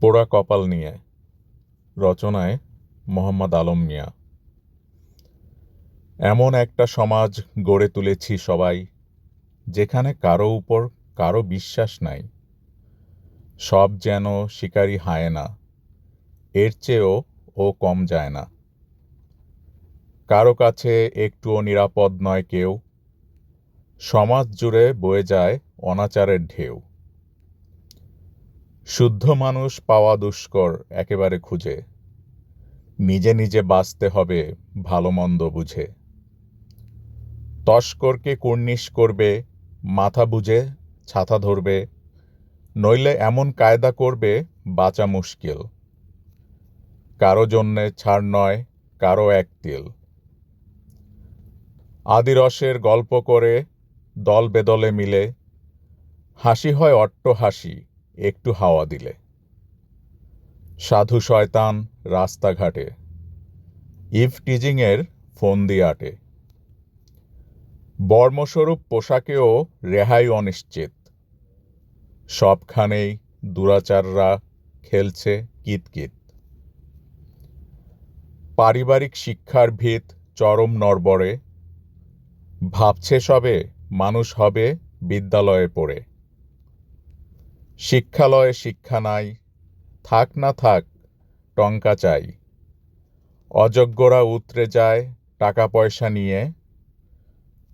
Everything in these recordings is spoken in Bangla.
পোড়া কপাল নিয়ে। রচনায় মোহাম্মদ আলম মিয়া। এমন একটা সমাজ গড়ে তুলেছি সবাই, যেখানে কারো উপর কারো বিশ্বাস নাই। সব যেন শিকারী হায়েনা, এর চেয়েও ও কম যায় না। কারো কাছে একটুও নিরাপদ নয় কেউ, সমাজ জুড়ে বয়ে যায় অনাচারের ঢেউ। শুদ্ধ মানুষ পাওয়া দুষ্কর একেবারে খুঁজে, নিজে নিজে বাঁচতে হবে ভালো মন্দ বুঝে। তস্করকে কুর্নিশ করবে, মাথা বুঝে ছাতা ধরবে, নইলে এমন কায়দা করবে বাঁচা মুশকিল। কারো জন্যে ছাড় নয় কারো এক তিল। আদিরসের গল্প করে দল বেদলে মিলে, হাসি হয় অট্ট হাসি একটু হাওয়া দিলে। সাধু শয়তান রাস্তাঘাটে, ইভ টিজিংয়ের ফন্দি আটে। বর্মস্বরূপ পোশাকেও রেহাই অনিশ্চিত, সবখানেই দুরাচাররা খেলছে কিতকিত। পারিবারিক শিক্ষার ভিত চরম নড়বড়ে, ভাবছে সবে মানুষ হবে বিদ্যালয়ে পড়ে। শিক্ষালয়ে শিক্ষা নাই, থাক না থাক টঙ্কা চাই। অযোগ্যরা উতরে যায় টাকা পয়সা নিয়ে,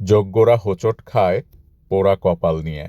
যোগ্যরা হোঁচট খায় পোড়া কপাল নিয়ে।